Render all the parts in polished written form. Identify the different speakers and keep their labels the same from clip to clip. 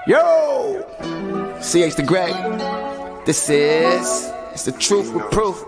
Speaker 1: Yo, CH the Great. It's the truth with proof.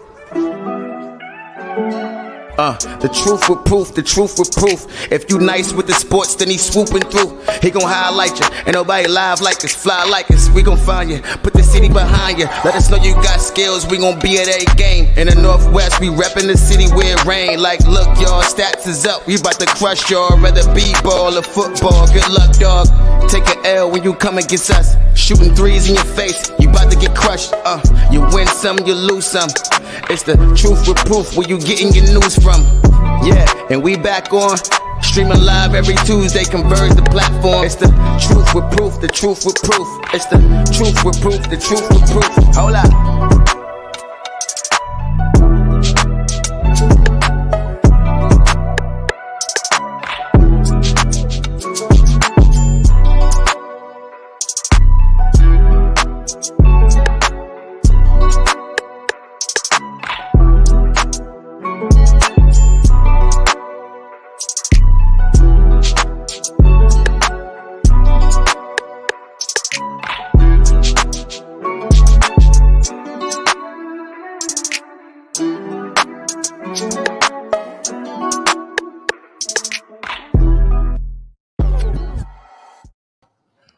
Speaker 1: The truth with proof, the truth with proof. If you nice with the sports, then he swooping through. He gon' highlight you. Ain't nobody live like us, fly like us. We gon' find you, put the city behind you. Let us know you got skills, we gon' be at a game. In the Northwest, we reppin' the city where it rain. Like, look, y'all, stats is up. We bout to crush y'all, whether b-ball or football. Good luck, dog. Take an L when you come against us. Shooting threes in your face, you bout to get crushed. You win some, you lose some. It's the truth with proof, where you getting your news from. Yeah, and we back on, streaming live every Tuesday, Converge the platform. It's the truth with proof, the truth with proof. It's the truth with proof, the truth with proof. Hold up.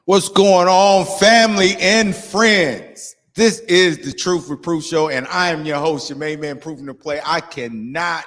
Speaker 2: What's going on, family and friends? This is the Truth with Proof Show, and I am your host, your main man, Proving the Play. I cannot,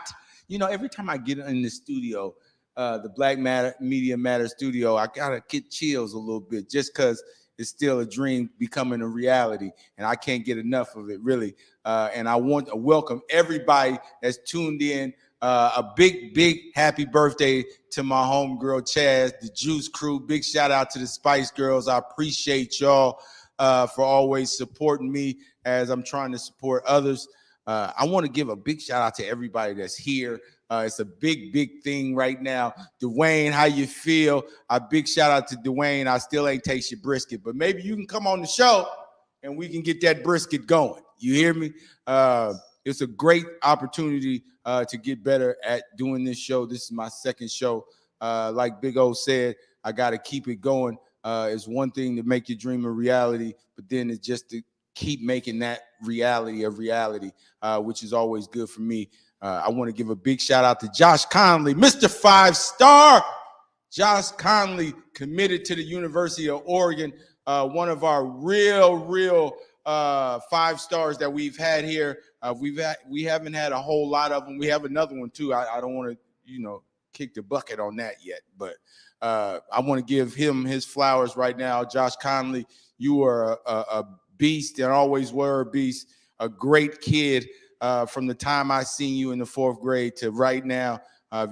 Speaker 2: every time I get in the studio, the Black Media Matter studio, I gotta get chills a little bit just because it's still a dream becoming a reality, and I can't get enough of it, really. And I want to welcome everybody that's tuned in. A big happy birthday to my homegirl Chaz, the Juice Crew. Big shout out to the Spice Girls. I appreciate y'all for always supporting me as I'm trying to support others. I want to give a big shout out to everybody that's here. It's a big thing right now. Dwayne, how you feel? A big shout out to Dwayne. I still ain't taste your brisket, but maybe you can come on the show and we can get that brisket going. You hear me? It's a great opportunity to get better at doing this show. This is my second show. Like Big O said, I got to keep it going. It's one thing to make your dream a reality, but then it's just to keep making that reality a reality, which is always good for me. I want to give a big shout out to Josh Conley, Mr. 5-Star. Josh Conley committed to the University of Oregon, one of our real 5 stars that we've had here. We haven't had a whole lot of them. We have another one too. I don't want to, kick the bucket on that yet, but I want to give him his flowers right now. Josh Conley, you are a beast and always were a beast, a great kid from the time I seen you in the 4th grade to right now.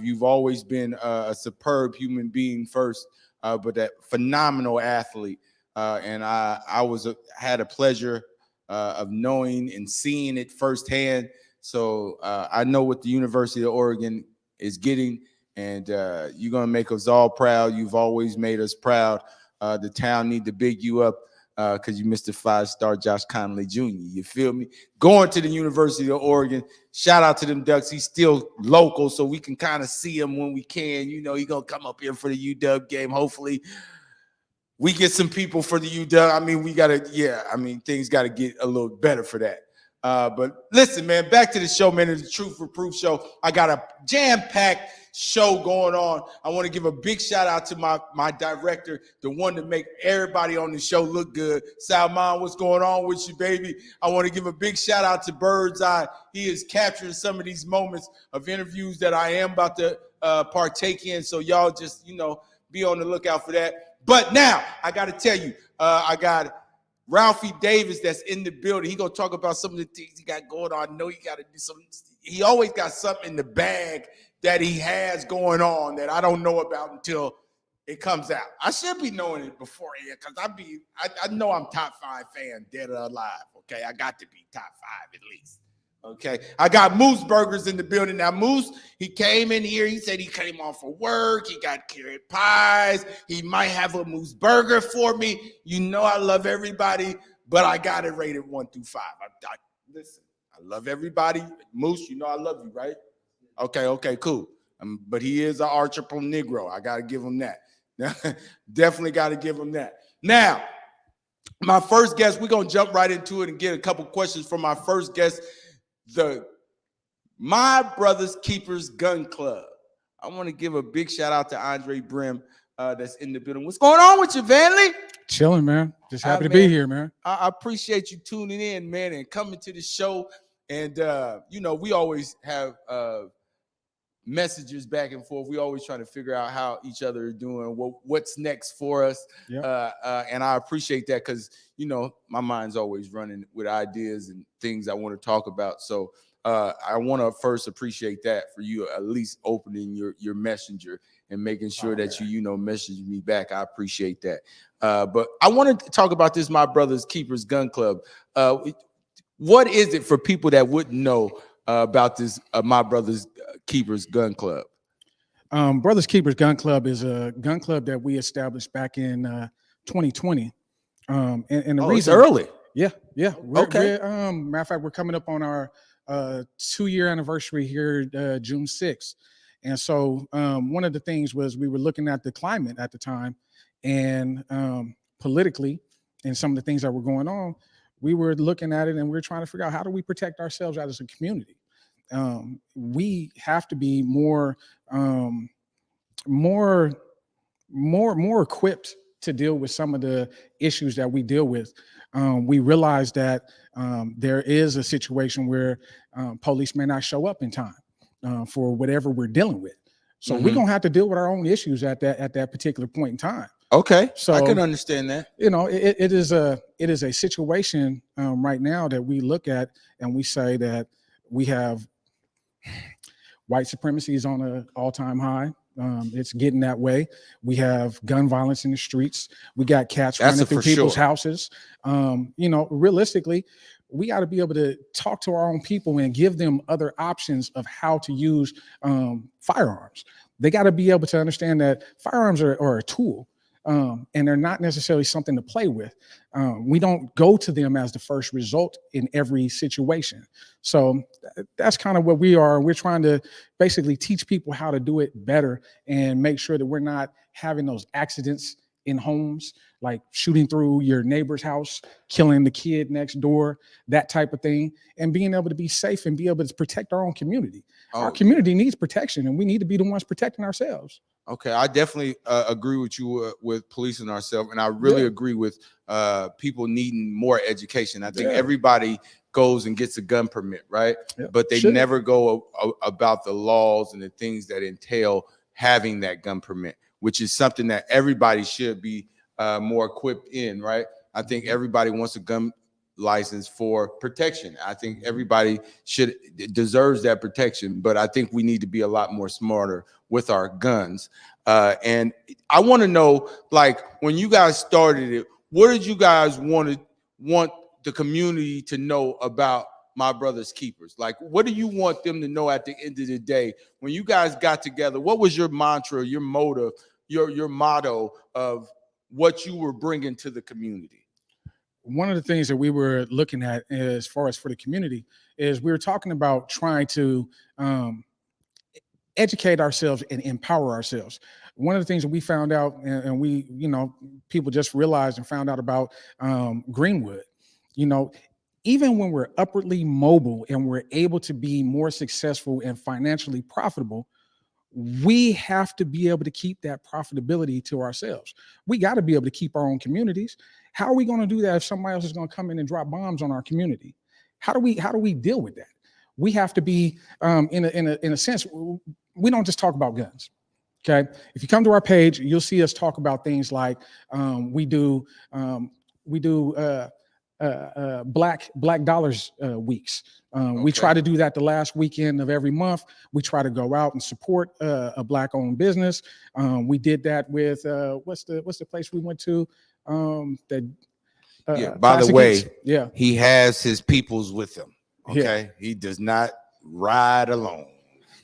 Speaker 2: You've always been a superb human being first, but a phenomenal athlete. And I had a pleasure of knowing and seeing it firsthand. So I know what the University of Oregon is getting, and you're going to make us all proud. You've always made us proud. The town need to big you up because you Mr. 5-Star Josh Conley Jr. You feel me? Going to the University of Oregon. Shout out to them Ducks. He's still local, so we can kind of see him when we can. He's going to come up here for the UW game. Hopefully we get some people for the UW. I mean, things got to get a little better for that. But listen, man, back to the show, man. It's the Truth for Proof Show. I got a jam-packed show going on. I want to give a big shout out to my director, the one to make everybody on the show look good. Salman, what's going on with you, baby? I want to give a big shout out to Bird's Eye. He is capturing some of these moments of interviews that I am about to partake in. So y'all just, be on the lookout for that. But now I got to tell you, I got Ralphie Davis that's in the building. He gonna talk about some of the things he got going on. I know he got to do something. He always got something in the bag that he has going on that I don't know about until it comes out. I should be knowing it beforehand because I know I'm top 5 fan, dead or alive. Okay, I got to be top 5 at least. Okay, I got Moose Burgers in the building. Now, Moose, he came in here. He said he came off for work. He got carrot pies. He might have a Moose Burger for me. I love everybody, but I got it rated 1 through 5. Listen, I love everybody. Moose, I love you, right? Okay, cool. But he is an entrepreneur Negro. I got to give him that. Definitely got to give him that. Now, my first guest, we're going to jump right into it and get a couple questions from my first guest, the My Brother's Keepers Gun Club. I want to give a big shout out to Andre Brim that's in the building. What's going on with you, Vanley?
Speaker 3: Chilling, man. Just happy to be here, man.
Speaker 2: I appreciate you tuning in, man, and coming to the show. And, we always have messages back and forth. We always trying to figure out how each other are doing, what's next for us.
Speaker 3: Yep.
Speaker 2: And I appreciate that because, my mind's always running with ideas and things I want to talk about. So I want to first appreciate that for you at least opening your messenger and making sure that you message me back. I appreciate that. But I wanted to talk about this My Brother's Keepers Gun Club. What is it for people that wouldn't know about this My Brother's Keepers Gun Club?
Speaker 3: Brothers Keepers Gun Club is a gun club that we established back in 2020. And the reason
Speaker 2: it's early.
Speaker 3: Yeah.
Speaker 2: Okay.
Speaker 3: Matter of fact, we're coming up on our 2-year anniversary here, June 6th. And so one of the things was we were looking at the climate at the time and politically and some of the things that were going on. We were looking at it and we were trying to figure out how do we protect ourselves as a community. We have to be more equipped to deal with some of the issues that we deal with. We realize that there is a situation where police may not show up in time for whatever we're dealing with. So we're gonna have to deal with our own issues at that particular point in time.
Speaker 2: Okay,
Speaker 3: so
Speaker 2: I can understand that.
Speaker 3: It is a situation right now that we look at and we say that we have white supremacy is on an all-time high. It's getting that way. We have gun violence in the streets. We got cats running through people's houses. Realistically, we got to be able to talk to our own people and give them other options of how to use firearms. They got to be able to understand that firearms are a tool. And they're not necessarily something to play with. We don't go to them as the first result in every situation. So that's kind of what we are. We're trying to basically teach people how to do it better and make sure that we're not having those accidents in homes, like shooting through your neighbor's house, killing the kid next door, that type of thing, and being able to be safe and be able to protect our own community. Our community needs protection, and we need to be the ones protecting ourselves.
Speaker 2: Okay, I definitely agree with you with policing ourselves, and I really agree with people needing more education. I think everybody goes and gets a gun permit, right? Yeah. But they never go about the laws and the things that entail having that gun permit, which is something that everybody should be more equipped in, right? I think everybody wants a gun license for protection. I think everybody deserves that protection, but I think we need to be a lot more smarter with our guns. And I want to know, like, when you guys started it, what did you guys want the community to know about My Brother's Keepers? Like, what do you want them to know at the end of the day? When you guys got together, what was your mantra, your motive, your motto of what you were bringing to the community?
Speaker 3: One of the things that we were looking at as far as for the community is we were talking about trying to educate ourselves and empower ourselves. One of the things that we found out, and we, people just realized and found out about Greenwood, even when we're upwardly mobile and we're able to be more successful and financially profitable, we have to be able to keep that profitability to ourselves. We got to be able to keep our own communities. How are we going to do that if somebody else is going to come in and drop bombs on our community? How do we deal with that? We have to be, in a sense, we don't just talk about guns. Okay, if you come to our page, you'll see us talk about things like we do Black Dollars weeks. We try to do that the last weekend of every month. We try to go out and support a Black-owned business. We did that with what's the place we went to? By
Speaker 2: the way, he has his peoples with him. Okay, he does not ride alone.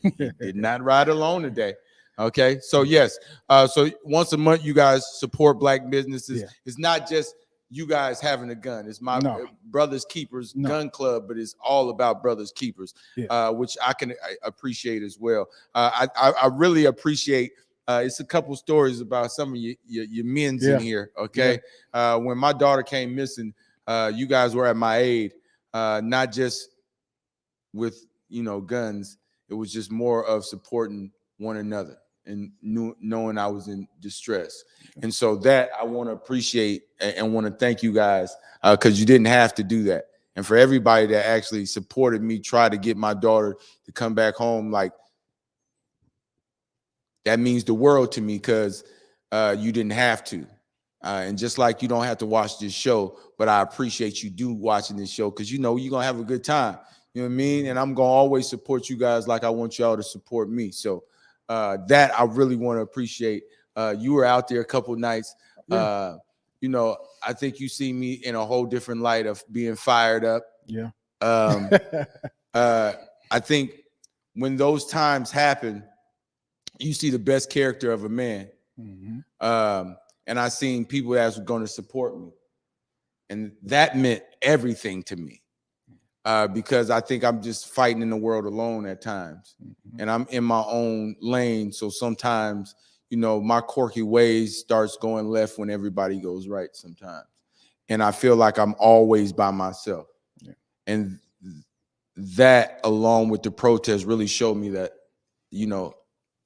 Speaker 2: He did not ride alone today. Okay, so yes, so once a month you guys support Black businesses. It's not just you guys having a gun. It's My Brothers Keepers Gun Club, but it's all about Brothers Keepers, which I can appreciate as well. I really appreciate it's a couple stories about some of your men's in here. Okay, when my daughter came missing, you guys were at my aid, not just with guns. It was just more of supporting one another and knowing I was in distress. And so that I want to appreciate and want to thank you guys, because you didn't have to do that. And for everybody that actually supported me, try to get my daughter to come back home, like, that means the world to me, because you didn't have to. And just like you don't have to watch this show, but I appreciate you watching this show, because you're going to have a good time. You know what I mean? And I'm going to always support you guys like I want y'all to support me. So that I really want to appreciate. You were out there a couple nights. I think you see me in a whole different light of being fired up.
Speaker 3: Yeah.
Speaker 2: I think when those times happen, you see the best character of a man. Mm-hmm. And I seen people that were going to support me. And that meant everything to me. Because I think I'm just fighting in the world alone at times. Mm-hmm. And I'm in my own lane. So sometimes, my quirky ways starts going left when everybody goes right sometimes. And I feel like I'm always by myself. Yeah. And that, along with the protest, really showed me that,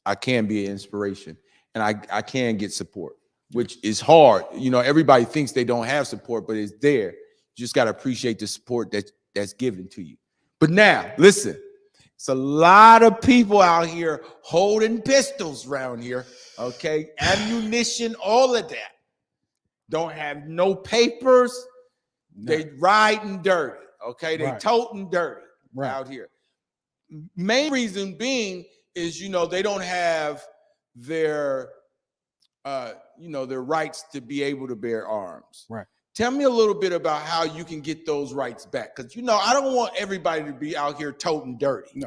Speaker 2: I can be an inspiration and I can get support, which is hard. Everybody thinks they don't have support, but it's there. You just got to appreciate the support that's given to you. But now, listen, it's a lot of people out here holding pistols around here, okay? Ammunition, all of that. Don't have no papers. No. They riding dirty, okay? They toting dirty out here. Main reason being is, they don't have their, their rights to be able to bear arms. Right. Tell me a little bit about how you can get those rights back. Because, I don't want everybody to be out here toting dirty.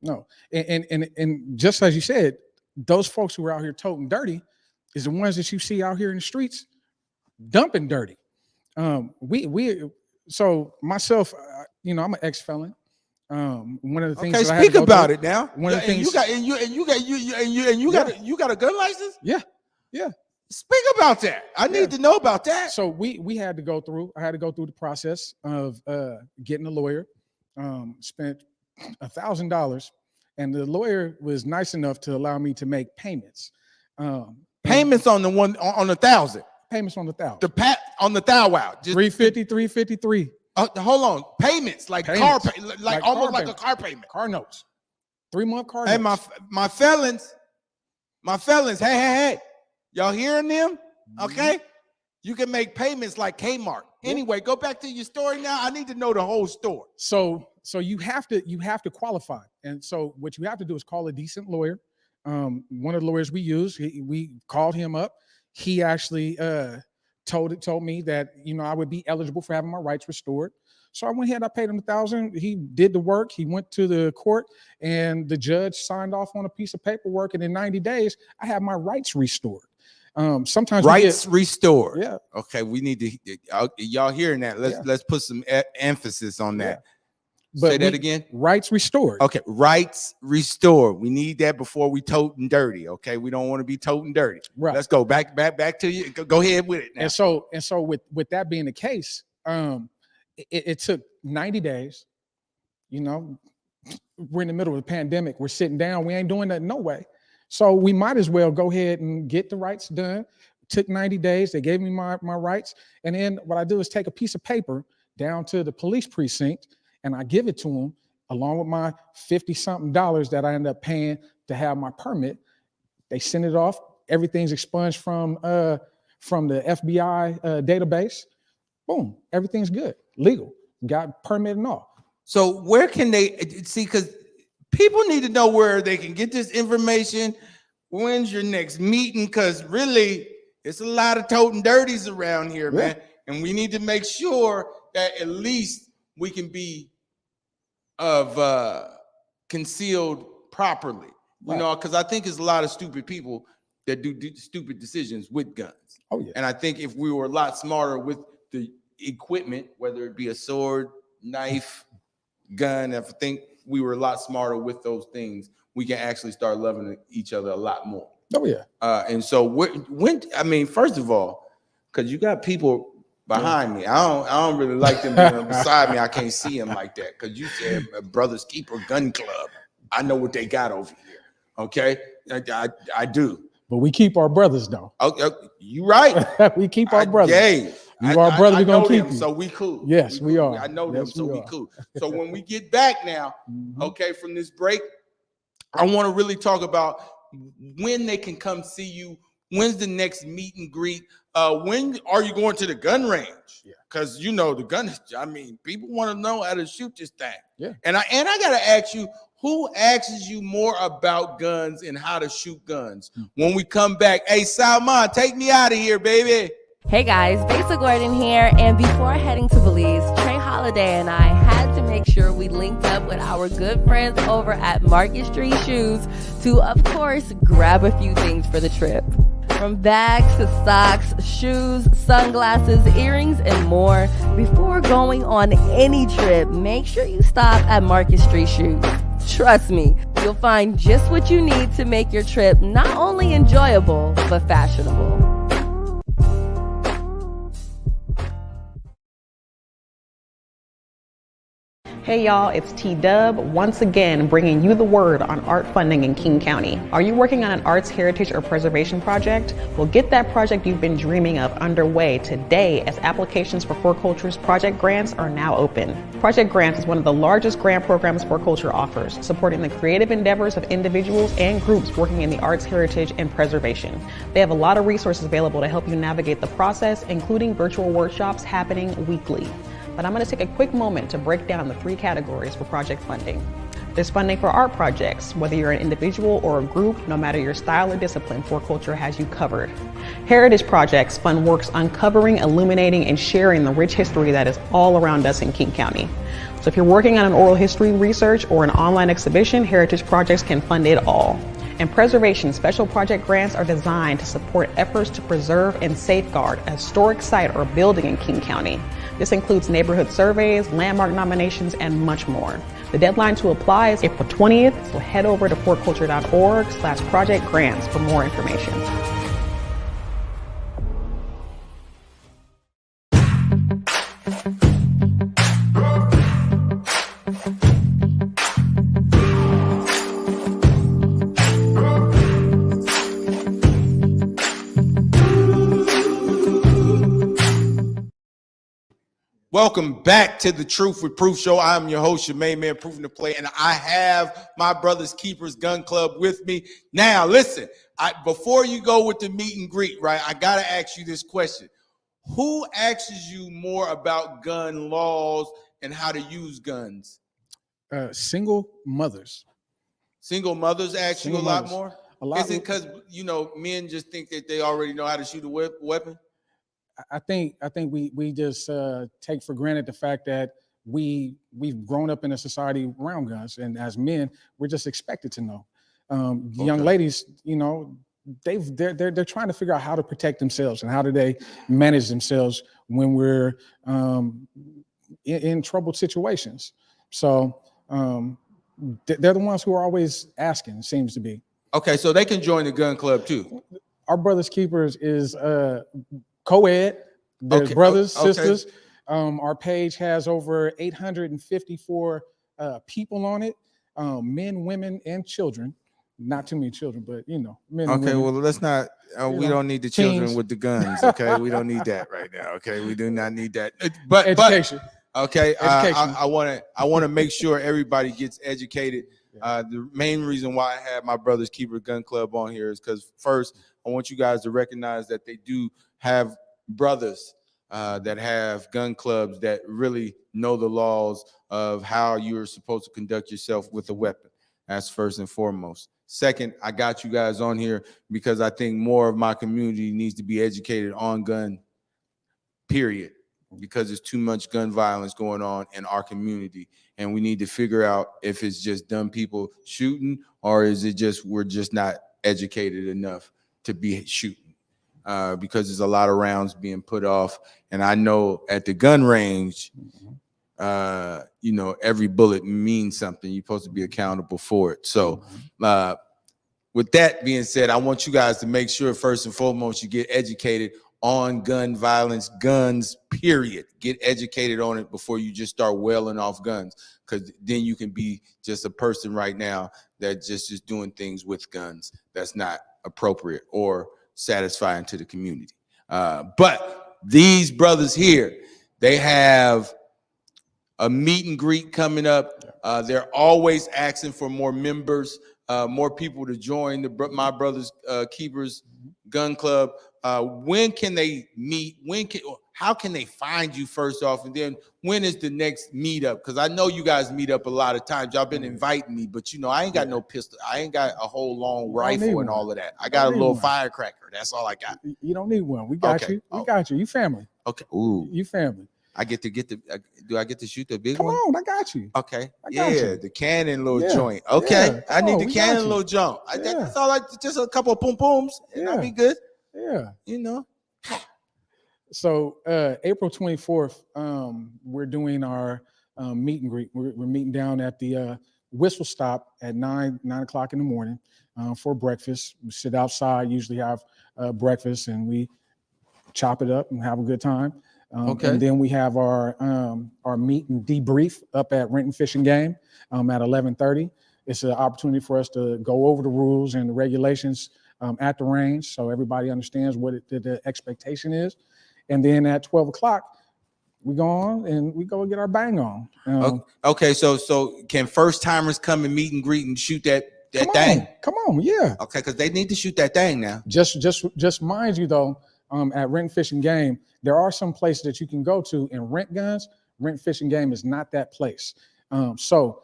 Speaker 3: No. And just as you said, those folks who are out here toting dirty is the ones that you see out here in the streets dumping dirty. So myself, I'm an ex-felon. One of the things.
Speaker 2: Okay, speak about it now. One of the things you got a gun license?
Speaker 3: Yeah.
Speaker 2: Speak about that. I need to know about that.
Speaker 3: So we had to go through. I had to go through the process of getting a lawyer. Spent $1,000, and the lawyer was nice enough to allow me to make payments.
Speaker 2: Payments on the 1,000.
Speaker 3: Payments on the 1,000.
Speaker 2: On the thou wow.
Speaker 3: 353.
Speaker 2: Hold on. Payments like car payment, like almost like a car payment.
Speaker 3: Car notes. 3-month car notes.
Speaker 2: Hey, my felons. Hey. Y'all hearing them? Okay. Mm-hmm. You can make payments like Kmart. Anyway, go back to your story now. I need to know the whole story.
Speaker 3: So you have to qualify. And so what you have to do is call a decent lawyer. One of the lawyers we use, we called him up. He actually told me that, I would be eligible for having my rights restored. So I went ahead, I paid him $1,000. He did the work. He went to the court and the judge signed off on a piece of paperwork. And in 90 days, I have my rights restored. Sometimes
Speaker 2: rights restored.
Speaker 3: Yeah.
Speaker 2: Okay. We need to, y'all hearing that. Let's put some emphasis on that.
Speaker 3: But
Speaker 2: say that again.
Speaker 3: Rights restored.
Speaker 2: Okay. Rights restored. We need that before we toting dirty. Okay. We don't want to be toting dirty. Right. Let's go back to you. Go ahead with it now.
Speaker 3: And so with that being the case, it took 90 days. We're in the middle of a pandemic. We're sitting down. We ain't doing that no way. So we might as well go ahead and get the rights done. Took 90 days. They gave me my rights. And then what I do is take a piece of paper down to the police precinct and I give it to them along with my $50-something that I end up paying to have my permit. They send it off. Everything's expunged from the FBI database. Boom. Everything's good. Legal. Got permit and all.
Speaker 2: So where can they see? Because people need to know where they can get this information. When's your next meeting? Because really, it's a lot of toting dirties around here, man. And we need to make sure that at least we can be concealed properly. Because I think there's a lot of stupid people that do stupid decisions with guns. Oh, yeah. And I think if we were a lot smarter with the equipment, whether it be a sword, knife, gun, we were a lot smarter with those things, we can actually start loving each other a lot more.
Speaker 3: Oh yeah.
Speaker 2: And so when I mean, first of all, because you got people behind me, I don't really like them being beside me. I can't see them like that because you said Brothers Keeper Gun Club. I know what they got over here. Okay, I do.
Speaker 3: But we keep our brothers though.
Speaker 2: Okay, you right.
Speaker 3: We keep our brothers.
Speaker 2: Hey,
Speaker 3: You are brother. We gonna keep
Speaker 2: them,
Speaker 3: you.
Speaker 2: so we cool.
Speaker 3: Yes, we
Speaker 2: cool.
Speaker 3: are.
Speaker 2: I know
Speaker 3: yes,
Speaker 2: them, so we
Speaker 3: are.
Speaker 2: cool. So when we get back now, okay, from this break, I want to really talk about when they can come see you. When's the next meet and greet? When are you going to the gun range? Because you know the gun. I mean, people want to know how to shoot this thing.
Speaker 3: Yeah.
Speaker 2: And I gotta ask you, who asks you more about guns and how to shoot guns? When we come back, hey Salman, take me out of here, baby.
Speaker 4: Hey guys, Besa Gordon here, and before heading to Belize, Trey Holiday and I had to make sure we linked up with our good friends over at Market Street Shoes to, of course, grab a few things for the trip. From bags to socks, shoes, sunglasses, earrings, and more. Before going on any trip, make sure you stop at Market Street Shoes. Trust me, you'll find just what you need to make your trip not only enjoyable, but fashionable.
Speaker 5: Hey y'all, it's T-Dub, once again bringing you the word on art funding in King County. Are you working on an arts, heritage, or preservation project? Well, get that project you've been dreaming of underway today, as applications for 4Culture's project grants are now open. Project Grants is one of the largest grant programs 4Culture offers, supporting the creative endeavors of individuals and groups working in the arts, heritage, and preservation. They have a lot of resources available to help you navigate the process, including virtual workshops happening weekly. But I'm going to take a quick moment to break down the 3 categories for project funding. There's funding for art projects. Whether you're an individual or a group, no matter your style or discipline, 4Culture has you covered. Heritage projects fund works uncovering, illuminating, and sharing the rich history that is all around us in King County. So if you're working on an oral history research or an online exhibition, heritage projects can fund it all. And preservation special project grants are designed to support efforts to preserve and safeguard a historic site or building in King County. This includes neighborhood surveys, landmark nominations, and much more. The deadline to apply is April 20th, so head over to 4culture.org/project grants for more information.
Speaker 2: Welcome back to the Truth with Proof Show. I'm your host, your main man, Proving the Play, and I have my Brothers Keepers Gun Club with me. Now, listen, before you go with the meet and greet, right, I got to ask you this question. Who asks you more about gun laws and how to use guns?
Speaker 3: Single mothers.
Speaker 2: Single mothers ask you a lot more? Is it because, men just think that they already know how to shoot a weapon?
Speaker 3: I think we just take for granted the fact that we've grown up in a society around guns, and as men, we're just expected to know. Young ladies, they're trying to figure out how to protect themselves and how do they manage themselves when we're in troubled situations. So they're the ones who are always asking. It seems to be. Okay, so they can join the gun club too. Our Brothers Keepers is co-ed. There's brothers, sisters. Our page has over 854 people on it, men, women, and children. Not too many children, but men. And women.
Speaker 2: Well, let's not. We don't need the children teens. With the guns. Okay, we don't need that right now. Okay, we do not need that. But education. Okay, I want to make sure everybody gets educated. The main reason why I have my Brothers Keeper Gun Club on here is because first, I want you guys to recognize that they do have brothers that have gun clubs that really know the laws of how you're supposed to conduct yourself with a weapon. That's first and foremost. Second, I got you guys on here because I think more of my community needs to be educated on gun, period, because there's too much gun violence going on in our community. And we need to figure out if it's just dumb people shooting or is it just we're just not educated enough to be shooting. Because there's a lot of rounds being put off. And I know at the gun range, every bullet means something. You're supposed to be accountable for it. So with that being said, I want you guys to make sure first and foremost you get educated on gun violence, guns, period. Get educated on it before you just start wailing off guns, because then you can be just a person right now that just is doing things with guns that's not appropriate or satisfying to the community. But these brothers here, they have a meet and greet coming up. They're always asking for more members, more people to join my Brothers Keepers Gun Club. When can they meet? How can they find you first off? And then when is the next meetup? Because I know you guys meet up a lot of times. Y'all been inviting me, but I ain't got no pistol. I ain't got a whole long rifle and all of that. I got a little firecracker. That's all I got.
Speaker 3: You don't need one. We got you. We got you. You family.
Speaker 2: Okay. Ooh.
Speaker 3: You family.
Speaker 2: I get to do I get to shoot the big
Speaker 3: Come
Speaker 2: one?
Speaker 3: on, I got you.
Speaker 2: Okay.
Speaker 3: I got you.
Speaker 2: The cannon little joint. Okay. I need the cannon little joint. That's all just a couple of pooms and I'll be good.
Speaker 3: Yeah. So April 24th, we're doing our meet and greet. We're meeting down at the Whistle Stop at 9 o'clock in the morning for breakfast. We sit outside, usually have breakfast, and we chop it up and have a good time. And then we have our meet and debrief up at Renton Fish and Game at 11:30. It's an opportunity for us to go over the rules and the regulations at the range, so everybody understands what the expectation is. And then at 12 o'clock, we go on and we go get our bang on.
Speaker 2: Okay, so can first timers come and meet and greet and shoot that thing?
Speaker 3: Come on, yeah.
Speaker 2: Okay, because they need to shoot that thing now.
Speaker 3: Just mind you though, at Renton Fish and Game, there are some places that you can go to and rent guns. Renton Fish and Game is not that place. So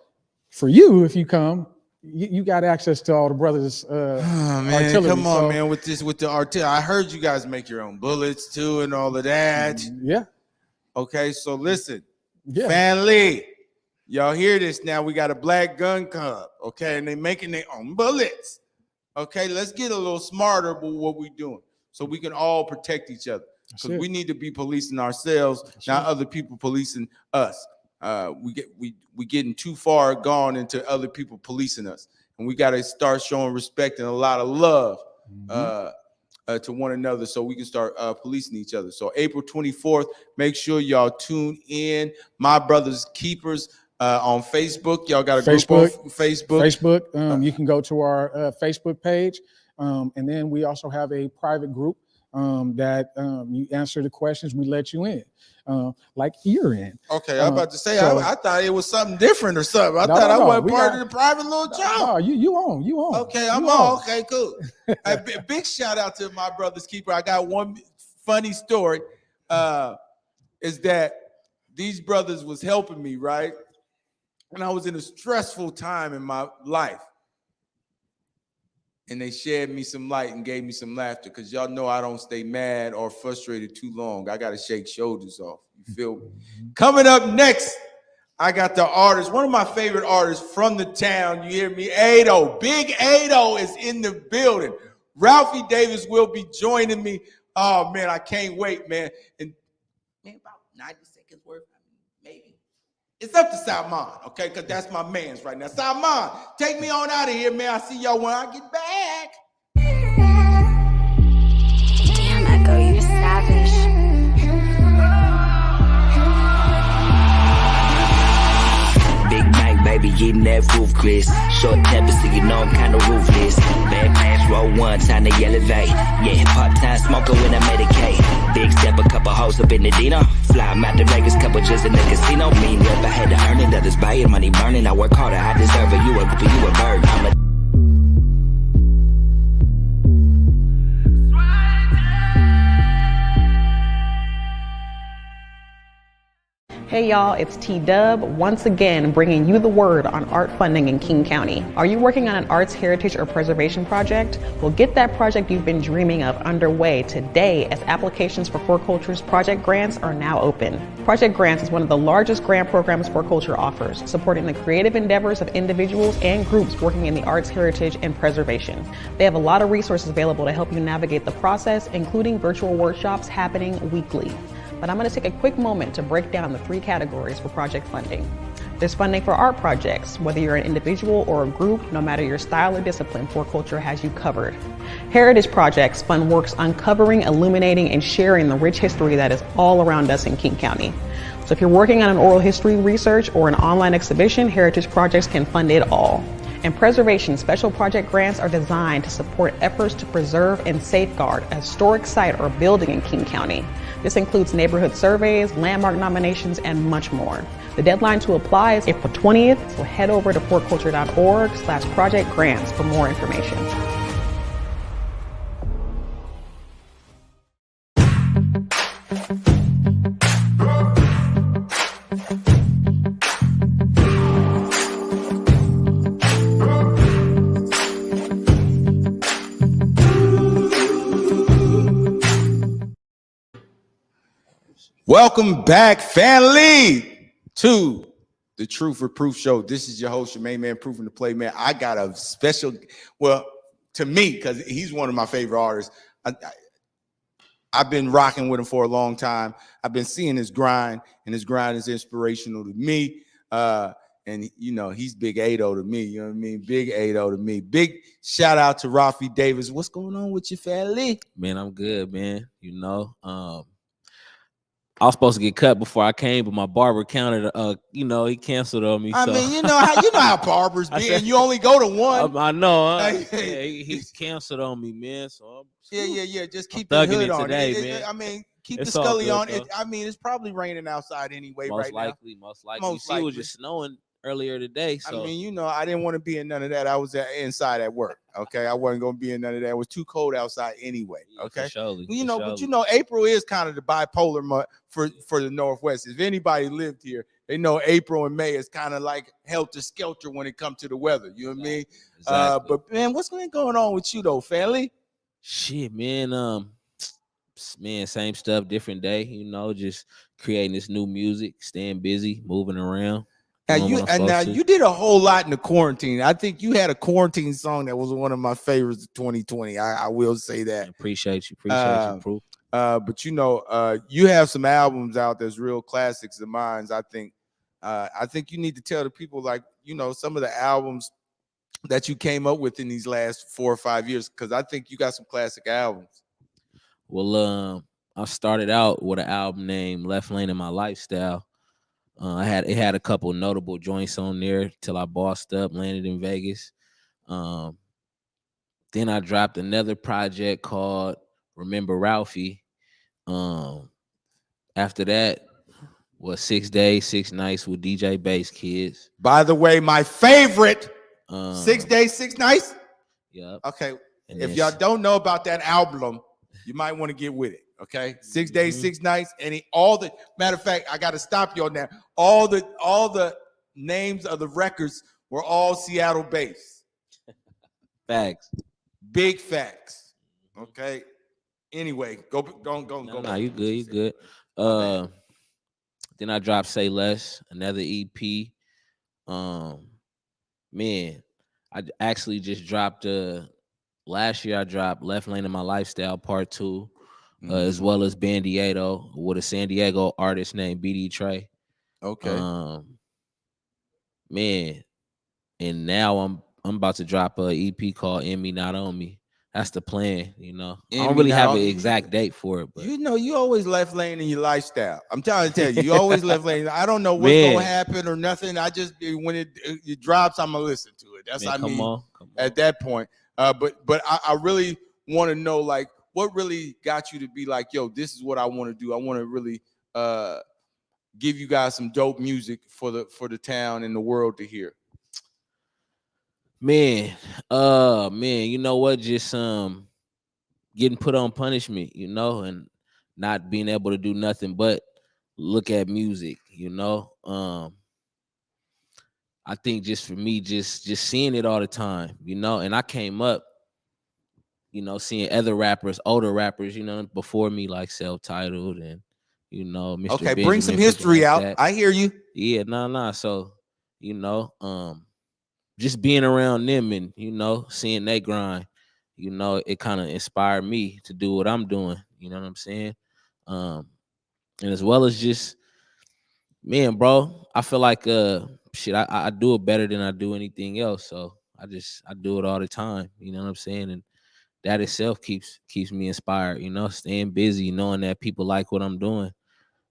Speaker 3: for you, if you come, you got access to all the brothers. Artillery.
Speaker 2: Come on, man, with the artillery. I heard you guys make your own bullets too and all of that.
Speaker 3: Yeah.
Speaker 2: Okay, so listen, family, y'all hear this now? We got a black gun club, okay, and they making their own bullets. Okay, let's get a little smarter about what we're doing so we can all protect each other. Because we need to be policing ourselves, not other people policing us. We getting too far gone into other people policing us, and we got to start showing respect and a lot of love to one another, so we can start policing each other. So April 24th, make sure y'all tune in. My Brothers Keepers on Facebook. Y'all got a group on Facebook.
Speaker 3: You can go to our Facebook page, and then we also have a private group that you answer the questions, we let you in, like you're in.
Speaker 2: Okay, I'm about to say, I thought it was something different or something. I thought I wasn't part of the private little job.
Speaker 3: No, you on.
Speaker 2: Okay, I'm on. Okay, cool. A big shout out to My Brothers Keeper. I got one funny story, is that these brothers was helping me, right? And I was in a stressful time in my life. And they shared me some light and gave me some laughter, because y'all know I don't stay mad or frustrated too long. I got to shake shoulders off. You feel me? Coming up next, I got the artist, one of my favorite artists from the town. You hear me? Ado. Big Ado is in the building. Ralphie Davis will be joining me. Oh, man, I can't wait, man. And man, about 90 seconds worth, maybe. It's up to Salman, okay? Because that's my man's right now. Salman, take me on out of here, man. I'll see y'all when I get back.
Speaker 6: Damn, Echo, you're savage.
Speaker 7: Big Bang, baby, getting that roof, Chris. Short temper, so you know I'm kinda ruthless. Bad pass, roll one, time to elevate. Yeah, part time smoker when I medicate. Big step, a couple hoes up in the Dino. Fly 'em out to Vegas, couple just in the casino. Mean rep, I had to earn it, others buy it, money burning. I work harder, I deserve it. You a bird, I'm a
Speaker 5: Hey y'all, it's T-Dub once again bringing you the word on art funding in King County. Are you working on an arts, heritage, or preservation project? Well, get that project you've been dreaming of underway today, as applications for 4Culture's project grants are now open. Project Grants is one of the largest grant programs 4Culture offers, supporting the creative endeavors of individuals and groups working in the arts, heritage, and preservation. They have a lot of resources available to help you navigate the process, including virtual workshops happening weekly. But I'm going to take a quick moment to break down the three categories for project funding. There's funding for art projects. Whether you're an individual or a group, no matter your style or discipline, 4Culture has you covered. Heritage projects fund works uncovering, illuminating, and sharing the rich history that is all around us in King County. So if you're working on an oral history research or an online exhibition, Heritage projects can fund it all. And preservation special project grants are designed to support efforts to preserve and safeguard a historic site or building in King County. This includes neighborhood surveys, landmark nominations, and much more. The deadline to apply is April 20th, so head over to 4culture.org/project grants for more information.
Speaker 2: Welcome back, family, to the Truth or Proof Show. This is your host, your main man, Proving the Play, man. I got a special, well, to me, because he's one of my favorite artists. I've been rocking with him for a long time. I've been seeing his grind, and his grind is inspirational to me. And, you know, he's Big 8-0 to me. You know what I mean? Big 8-0 to me. Big shout out to Rafi Davis. What's going on with your family?
Speaker 8: Man, I'm good, man. You know, I was supposed to get cut before I came, but my barber counted. He canceled on me.
Speaker 2: I mean, you know how barbers be, and you only go to one.
Speaker 8: I know. He canceled on me, man. So
Speaker 2: yeah. Just keep the hood on.
Speaker 8: Man.
Speaker 2: I mean, keep
Speaker 8: it's
Speaker 2: the scully on.
Speaker 8: I
Speaker 2: mean, it's probably raining outside anyway.
Speaker 8: Most likely. It was just snowing earlier today. So
Speaker 2: I mean, you know, I didn't want to be in none of that. I was inside at work. Okay, I wasn't gonna be in none of that. It was too cold outside anyway. Okay,
Speaker 8: surely,
Speaker 2: but you know, April is kind of the bipolar month for the Northwest. If anybody lived here, they know April and May is kind of like helter skelter when it comes to the weather. You know what I mean?
Speaker 8: Exactly.
Speaker 2: But man, what's been going on with you though, family?
Speaker 8: Shit, man. Same stuff, different day. You know, just creating this new music, staying busy, moving around.
Speaker 2: Now you did a whole lot in the quarantine. I think you had a quarantine song that was one of my favorites of 2020. I will say that.
Speaker 8: Appreciate you, Proof.
Speaker 2: But you know, you have some albums out that's real classics of mine. I think you need to tell the people, like, you know, some of the albums that you came up with in these last 4 or 5 years, because I think you got some classic albums.
Speaker 8: Well, I started out with an album named Left Lane in My Lifestyle. It had a couple notable joints on there till I bossed up, landed in Vegas. Then I dropped another project called Remember Ralphie. After that was 6 Days, 6 Nights with DJ Bass Kids.
Speaker 2: By the way, my favorite 6 Days, 6 Nights.
Speaker 8: Yep.
Speaker 2: Okay. And if y'all don't know about that album, you might want to get with it. Okay, 6 Days, 6 Nights, and matter of fact, I got to stop you on that. All the names of the records were all Seattle based.
Speaker 8: Facts,
Speaker 2: big facts. Okay. Anyway, go.
Speaker 8: No, you good. Then I dropped Say Less, another EP. Man, I actually just dropped. Last year I dropped Left Lane in My Lifestyle Part 2. As well as Bandieto with a San Diego artist named BD Trey.
Speaker 2: Okay.
Speaker 8: Man, and now I'm about to drop an EP called In Me Not On Me. That's the plan, you know. I don't really have an exact date for it, but
Speaker 2: you know, you always left lane in your lifestyle. I'm trying to tell you, you always left lane. I don't know what's gonna happen or nothing. I just when it drops, I'm gonna listen to it. That's what I mean. Come on. At that point. But I really want to know, like, what really got you to be like, yo, this is what I want to do. I want to really give you guys some dope music for the town and the world to hear.
Speaker 8: Man, you know what? Just getting put on punishment, you know, and not being able to do nothing but look at music, you know. I think just for me, just seeing it all the time, you know, and I came up, you know, seeing other rappers, older rappers, you know, before me, like Self-Titled and, you know, Mr.
Speaker 2: Okay,
Speaker 8: Benjamin,
Speaker 2: bring some history
Speaker 8: like
Speaker 2: out.
Speaker 8: that.
Speaker 2: I hear you.
Speaker 8: Yeah, nah. So, you know, just being around them and, you know, seeing they grind, you know, it kind of inspired me to do what I'm doing. You know what I'm saying? And as well as just, man, bro, I feel like shit, I do it better than I do anything else. So I do it all the time. You know what I'm saying? And that itself keeps me inspired. You know, staying busy, knowing that people like what I'm doing,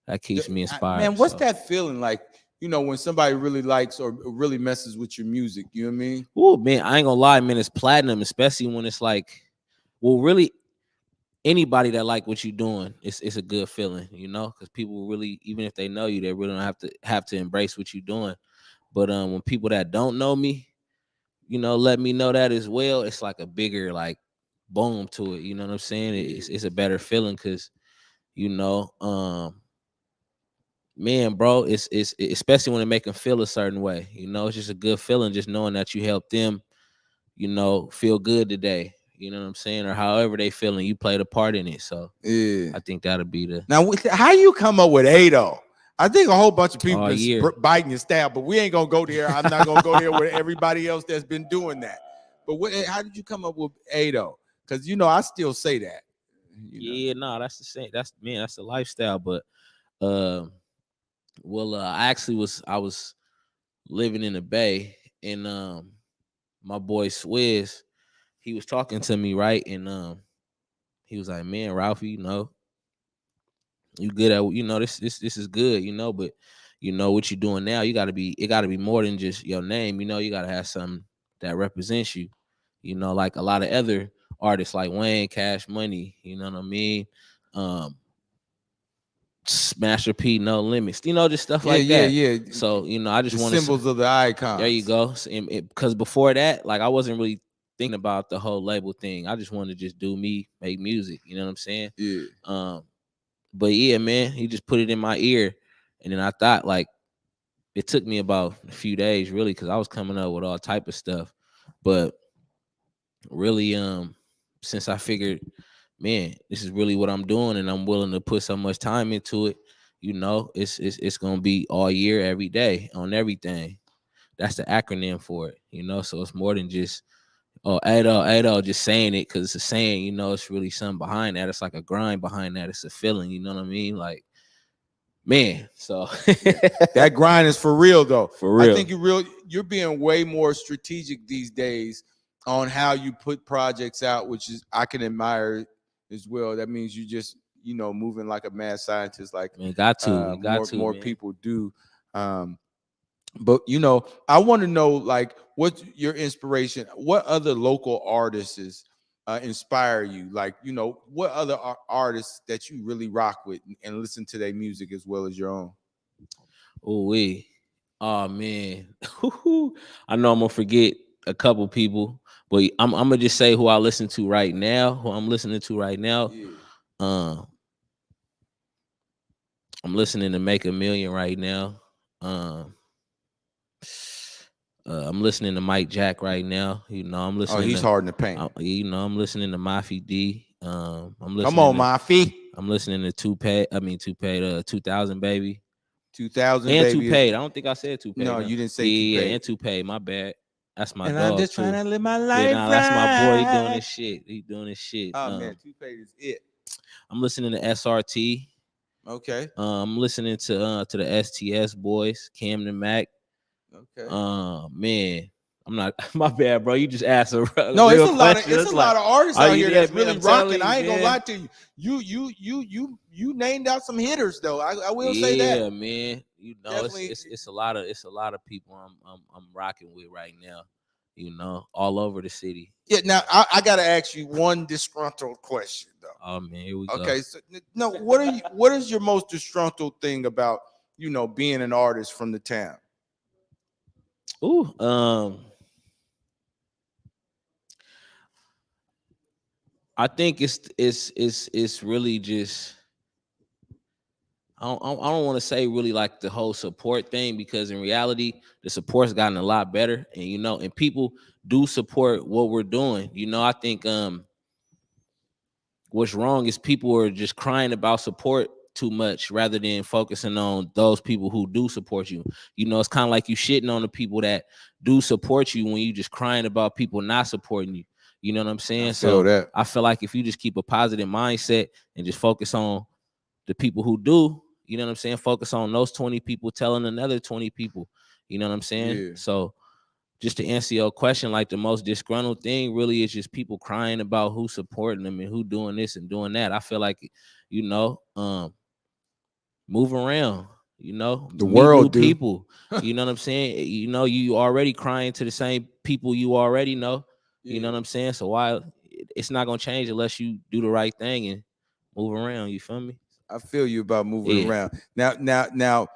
Speaker 8: that keeps me inspired.
Speaker 2: Man, what's that feeling like? You know, when somebody really likes or really messes with your music, you know what I mean?
Speaker 8: Oh man, I ain't gonna lie, man. It's platinum, especially when it's like, well, really, anybody that like what you're doing, it's a good feeling, you know, because people really, even if they know you, they really don't have to embrace what you're doing. But when people that don't know me, you know, let me know that as well, it's like a bigger like boom to it. You know what I'm saying? It's a better feeling because, you know, man, bro, it's especially when they make them feel a certain way. You know, it's just a good feeling just knowing that you helped them, you know, feel good today. You know what I'm saying? Or however they feeling, you played a part in it. So
Speaker 2: yeah,
Speaker 8: I think that'll be the.
Speaker 2: Now, how you come up with Ado? I think a whole bunch of people
Speaker 8: All year.
Speaker 2: been biting your style, but we ain't gonna go there. I'm not gonna go there with everybody else that's been doing that. But how did you come up with Ado? Because you know, I still say that.
Speaker 8: Yeah, no, that's the same. That's the lifestyle. But well, I was living in the Bay, and my boy Swizz, he was talking to me, right? And he was like, "Man, Ralphie, you know, you good at, you know, this is good, you know, but you know what you're doing now, it gotta be more than just your name, you know, you gotta have something that represents you, you know, like a lot of other artists like Wayne, Cash Money, you know what I mean? Master P, No Limits, you know, just stuff like that.
Speaker 2: Yeah.
Speaker 8: So, you know, I just want
Speaker 2: symbols of the icons.
Speaker 8: There you go. Because before that, like I wasn't really thinking about the whole label thing. I just wanted to just do me, make music. You know what I'm saying?
Speaker 2: Yeah.
Speaker 8: But yeah, man, he just put it in my ear, and then I thought like it took me about a few days, really, because I was coming up with all type of stuff. But really, since I figured, man, this is really what I'm doing, and I'm willing to put so much time into it, you know, it's gonna be all year, every day, on everything. That's the acronym for it, you know. So it's more than just Ado, just saying it because it's a saying, you know. It's really something behind that. It's like a grind behind that. It's a feeling, you know what I mean? Like, man, so
Speaker 2: that grind is for real though.
Speaker 8: For real.
Speaker 2: I think you're being way more strategic these days on how you put projects out, which is I can admire as well. That means you just, you know, moving like a mad scientist, like
Speaker 8: man, more
Speaker 2: people do. But you know, I want to know, like, what's your inspiration? What other local artists inspire you? Like, you know, what other artists that you really rock with and listen to their music as well as your own?
Speaker 8: Oh man, I know I'm gonna forget a couple people, but I'm gonna just say who I listen to right now. Who I'm listening to right now.
Speaker 2: Yeah.
Speaker 8: I'm listening to Make a Million right now. I'm listening to Mike Jack right now. You know, I'm listening.
Speaker 2: Oh, he's hard in the paint.
Speaker 8: You know, I'm listening to Mafi D. I'm listening.
Speaker 2: Come on, Mafi.
Speaker 8: I'm listening to Toupee. 2000 Baby.
Speaker 2: 2000
Speaker 8: and
Speaker 2: Baby.
Speaker 8: Toupee. I don't think I said Toupee.
Speaker 2: No, you didn't say
Speaker 8: yeah,
Speaker 2: Toupee.
Speaker 8: and Toupee. My bad. That's my
Speaker 2: and
Speaker 8: dog.
Speaker 2: I'm just
Speaker 8: too.
Speaker 2: trying to live my life.
Speaker 8: Yeah, that's my boy. He doing his shit.
Speaker 2: Oh man, Toupee is it.
Speaker 8: I'm listening to SRT.
Speaker 2: Okay.
Speaker 8: I'm listening to the STS boys, Camden Mac.
Speaker 2: Okay.
Speaker 8: Man, I'm not. My bad, bro. You just asked a
Speaker 2: no. It's a lot
Speaker 8: question.
Speaker 2: of a lot of artists out here that's really rocking. I ain't
Speaker 8: man.
Speaker 2: gonna lie to you. You named out some hitters though. I will say that.
Speaker 8: Yeah, man. You know, it's a lot of people I'm rocking with right now. You know, all over the city.
Speaker 2: Yeah. Now I gotta ask you one disgruntled question though.
Speaker 8: Oh man, here we go.
Speaker 2: Okay. So no, what is your most disgruntled thing about, you know, being an artist from the town?
Speaker 8: I think it's really just I don't want to say really like the whole support thing, because in reality the support's gotten a lot better, and you know, and people do support what we're doing. You know, I think what's wrong is people are just crying about support too much rather than focusing on those people who do support you. You know, it's kind of like you shitting on the people that do support you when you just crying about people not supporting you. You know what I'm saying? I feel like if you just keep a positive mindset and just focus on the people who do, you know what I'm saying? Focus on those 20 people telling another 20 people, You know what I'm saying?
Speaker 2: Yeah.
Speaker 8: So just to answer your question, like the most disgruntled thing really is just people crying about who's supporting them and who doing this and doing that. I feel like, you know, move around, you know,
Speaker 2: The
Speaker 8: meet
Speaker 2: world,
Speaker 8: new
Speaker 2: dude.
Speaker 8: people. You know what I'm saying? You know, you already crying to the same people you already know. You know what I'm saying? So why it's not gonna change unless you do the right thing and move around. You feel me?
Speaker 2: I feel you about moving
Speaker 8: Yeah.
Speaker 2: around. Now,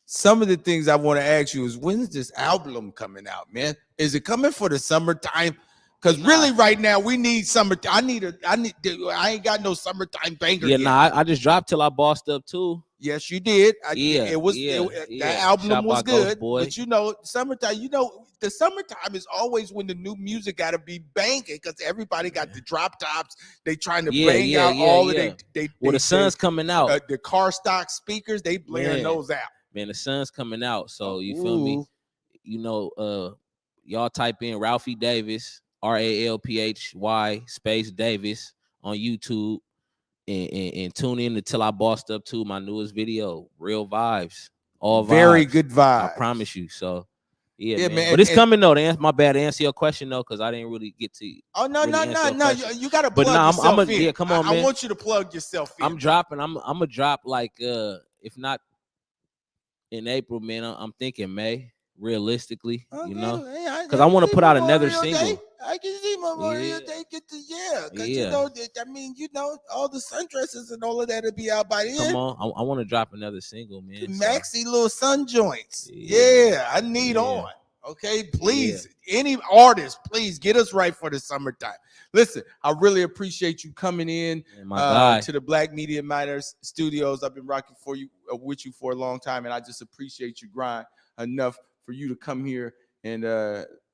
Speaker 2: some of the things I want to ask you is, when is this album coming out, man? Is it coming for the summertime? Because really, right now, we need summer. I ain't got no summertime banger
Speaker 8: Yeah,
Speaker 2: yet.
Speaker 8: nah, I just dropped Till I Bossed Up too.
Speaker 2: Yes, you did.
Speaker 8: Yeah,
Speaker 2: That album
Speaker 8: Shot
Speaker 2: was
Speaker 8: by Ghost
Speaker 2: good.
Speaker 8: Boy.
Speaker 2: But you know, summertime. You know, the summertime is always when the new music got to be banging, because everybody got the drop tops. They trying to bang out all of they.
Speaker 8: Well, the sun's coming out.
Speaker 2: The car stock speakers, they blaring
Speaker 8: Man.
Speaker 2: those out.
Speaker 8: Man, the sun's coming out. So you feel me? You know, y'all type in Ralphie Davis, RALPHY space Davis on YouTube. And tune in to Till I Bossed Up too, my newest video. Real vibes, all vibes.
Speaker 2: Very good vibes.
Speaker 8: I promise you. So yeah, man.
Speaker 2: man.
Speaker 8: But it's coming though. My bad. To answer your question though, because I didn't really get to.
Speaker 2: Oh no. You got to plug
Speaker 8: but
Speaker 2: yourself in.
Speaker 8: Yeah, come on, man.
Speaker 2: I want you to plug yourself in.
Speaker 8: I'm dropping. I'm gonna drop like if not in April, man. I'm thinking May. Realistically, you know, because I want to put out another single.
Speaker 2: I can see Memorial Day get to because you know, I mean, you know, all the sundresses and all of that will be out by then.
Speaker 8: Come on, I want to drop another single, man.
Speaker 2: Maxi little sun joints. Yeah, I need on. Okay, please, any artist, please get us right for the summertime. Listen, I really appreciate you coming in to the Black Media Miners Studios. I've been rocking with you for a long time, and I just appreciate you grind enough for you to come here and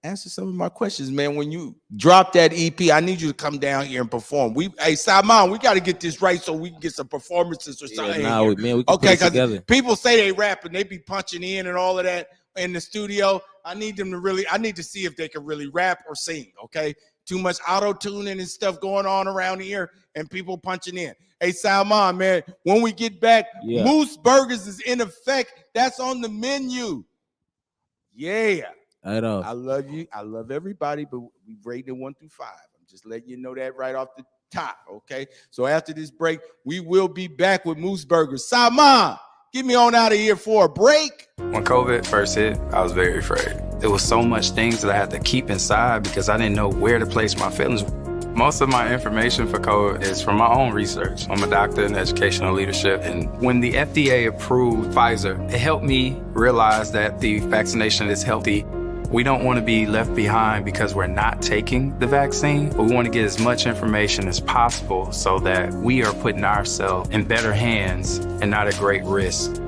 Speaker 2: answer some of my questions, man. When you drop that EP, I need you to come down here and perform. Hey, Simon, we got to get this right so we can get some performances or something.
Speaker 8: Man, we can put it together.
Speaker 2: People say they rap and they be punching in and all of that in the studio. I need to see if they can really rap or sing, okay? Too much auto-tuning and stuff going on around here and people punching in. Hey, Salman, man, when we get back, Moose Burgers is in effect. That's on the menu. Yeah.
Speaker 8: I know.
Speaker 2: I love you. I love everybody, but we rated 1 through 5. I'm just letting you know that right off the top, okay? So after this break, we will be back with Moose Burgers. Salman, get me on out of here for a break.
Speaker 9: When COVID first hit, I was very afraid. There was so much things that I had to keep inside because I didn't know where to place my feelings. Most of my information for COVID is from my own research. I'm a doctor in educational leadership, and when the FDA approved Pfizer, it helped me realize that the vaccination is healthy. We don't want to be left behind because we're not taking the vaccine, but we want to get as much information as possible so that we are putting ourselves in better hands and not at great risk.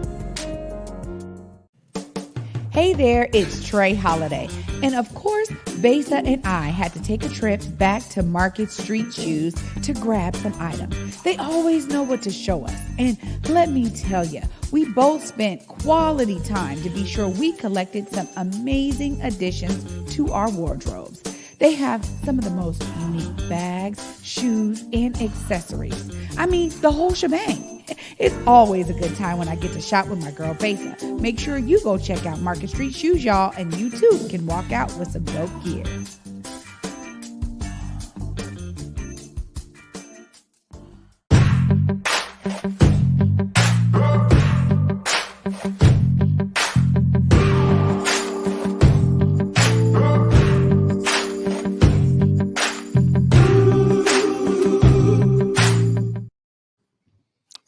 Speaker 10: Hey there, it's Trey Holiday. And of course, Besa and I had to take a trip back to Market Street Shoes to grab some items. They always know what to show us. And let me tell you, we both spent quality time to be sure we collected some amazing additions to our wardrobes. They have some of the most unique bags, shoes, and accessories. I mean, the whole shebang. It's always a good time when I get to shop with my girl Besa. Make sure you go check out Market Street Shoes, y'all, and you too can walk out with some dope gear.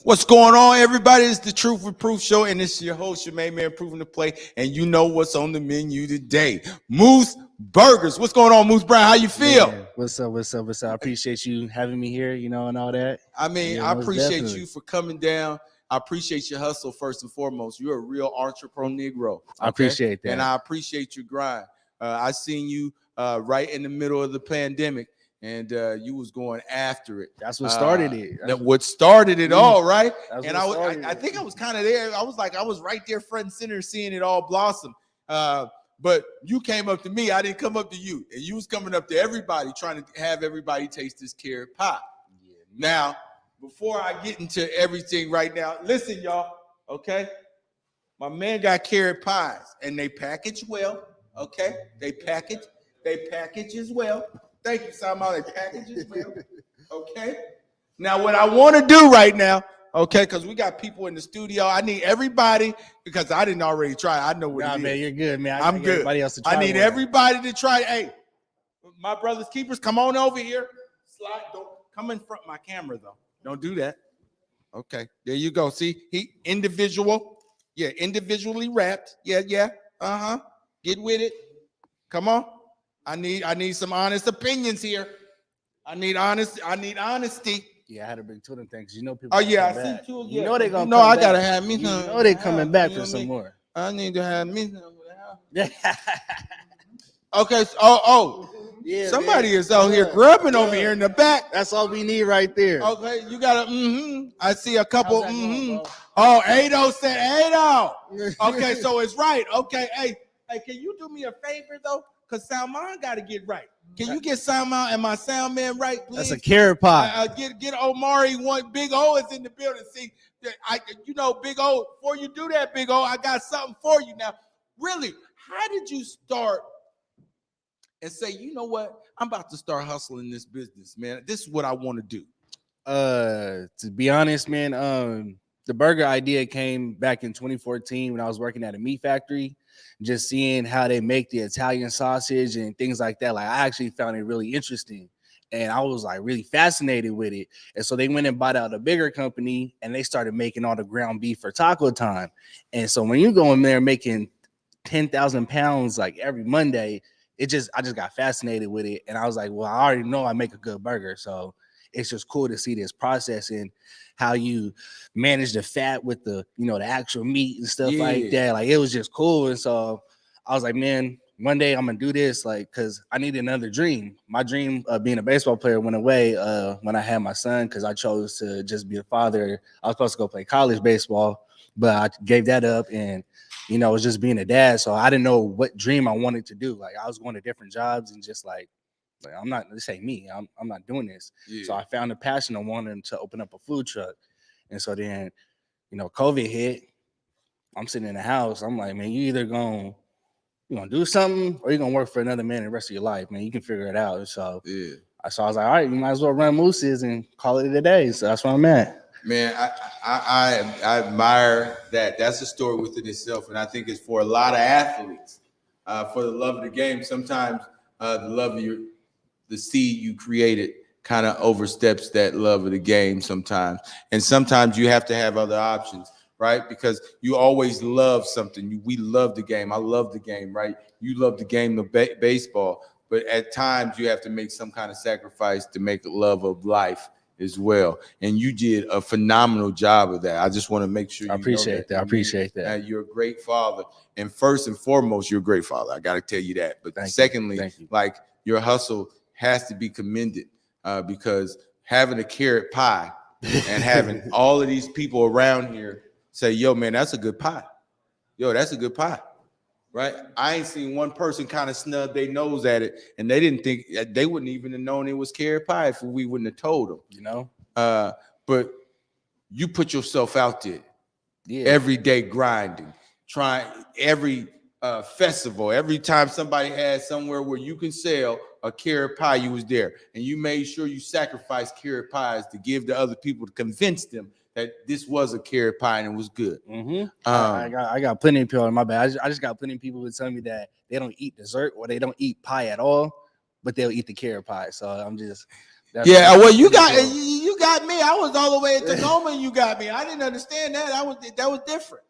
Speaker 2: What's going on, everybody? It's the Truth with Proof Show, and it's your host, your main man, Proving to Play, and you know what's on the menu today. Moose Burgers. What's going on, Moose Brown? How you feel?
Speaker 11: Man, what's up? I appreciate you having me here, you know, and all that.
Speaker 2: I mean, I appreciate you for coming down. I appreciate your hustle, first and foremost. You're a real entrepreneur Negro. Okay?
Speaker 11: I appreciate that.
Speaker 2: And I appreciate your grind. I seen you right in the middle of the pandemic. And you was going after it.
Speaker 11: That's what started it.
Speaker 2: What started it all, right?
Speaker 11: And
Speaker 2: I think I was kind of there. I was right there front and center seeing it all blossom. But you came up to me. I didn't come up to you. And you was coming up to everybody, trying to have everybody taste this carrot pie. Yeah. Now, before I get into everything right now, listen, y'all, okay? My man got carrot pies, and they package well. Okay, they package as well. Thank you, Sama. They package as well. Okay. Now, what I want to do right now, okay, because we got people in the studio. I need everybody, because I didn't already try. I know what it is.
Speaker 11: Man, you're good, man.
Speaker 2: I'm good.
Speaker 11: Everybody else to try
Speaker 2: I need everybody to try. Hey, my brothers keepers, come on over here. Slide. Don't come in front of my camera though. Don't do that. Okay, there you go. See, he individual. Yeah, individually wrapped. Yeah. Get with it. Come on. I need some honest opinions here. I need honesty.
Speaker 11: Yeah, I had to bring two of them things. You know, people.
Speaker 2: Oh yeah, I
Speaker 11: back.
Speaker 2: see two.
Speaker 11: You
Speaker 2: yeah.
Speaker 11: know they gonna.
Speaker 2: No, I gotta have me.
Speaker 11: You know they coming back for some more.
Speaker 2: I need to have me.
Speaker 11: Yeah.
Speaker 2: Okay. So,
Speaker 11: yeah.
Speaker 2: Somebody
Speaker 11: man.
Speaker 2: is out here grubbing over here in the back.
Speaker 11: That's all we need right there.
Speaker 2: Okay, you got a I see a couple.
Speaker 11: Going,
Speaker 2: Oh, Ado said Ado. Okay, so it's right. Okay, hey, can you do me a favor though? Cause Salman got to get right. Can you get Salman and my sound man right, please?
Speaker 11: That's a carrot pie.
Speaker 2: Get Omari one. Big O is in the building. See, Big O. Before you do that, Big O, I got something for you now. Really, how did you start and say, you know what? I'm about to start hustling this business, man. This is what I want to do.
Speaker 11: To be honest, man, the burger idea came back in 2014 when I was working at a meat factory, just seeing how they make the Italian sausage and things like that. Like, I actually found it really interesting, and I was like really fascinated with it. And so they went and bought out a bigger company, and they started making all the ground beef for taco time. And so when you go in there making 10,000 pounds like every Monday, I just got fascinated with it. And I was like, well, I already know I make a good burger. So it's just cool to see this process and how you manage the fat with the, the actual meat and stuff like that. Like, it was just cool. And so I was like, man, one day I'm going to do this, like, because I need another dream. My dream of being a baseball player went away when I had my son, because I chose to just be a father. I was supposed to go play college baseball, but I gave that up, and it was just being a dad. So I didn't know what dream I wanted to do. Like, I was going to different jobs and just like I'm not, this ain't me. I'm not doing this. Yeah. So I found a passion of wanting to open up a food truck. And so then, COVID hit. I'm sitting in the house. I'm like, man, you either gonna do something or you're gonna work for another man the rest of your life, man. You can figure it out. So I was like, all right, you might as well run Moose's and call it a day. So that's where I'm at.
Speaker 2: Man, I admire that. That's a story within itself, and I think it's for a lot of athletes. For the love of the game, sometimes the love of the seed you created kind of oversteps that love of the game sometimes, and sometimes you have to have other options, right? Because you always love something. We love the game. I love the game, right? You love the game of baseball, but at times you have to make some kind of sacrifice to make a love of life as well. And you did a phenomenal job of that. I just want to make sure you
Speaker 11: I appreciate that. I appreciate that.
Speaker 2: You're a great father. And first and foremost, you're a great father. I got to tell you that. But secondly, like, your hustle has to be commended because having a carrot pie and having all of these people around here say, yo, man, that's a good pie. Yo, that's a good pie. Right? I ain't seen one person kind of snub their nose at it, and they didn't think, they wouldn't even have known it was carrot pie if we wouldn't have told them. But you put yourself out there every day grinding, trying every festival, every time somebody had somewhere where you can sell a carrot pie, you was there, and you made sure you sacrificed carrot pies to give to other people to convince them that this was a carrot pie and it was good.
Speaker 11: I got plenty of people in my bad. I just got plenty of people who tell me that they don't eat dessert or they don't eat pie at all, but they'll eat the carrot pie. So I'm just
Speaker 2: well, you got me. I was all the way at Tacoma and you got me. I didn't understand that. That was different.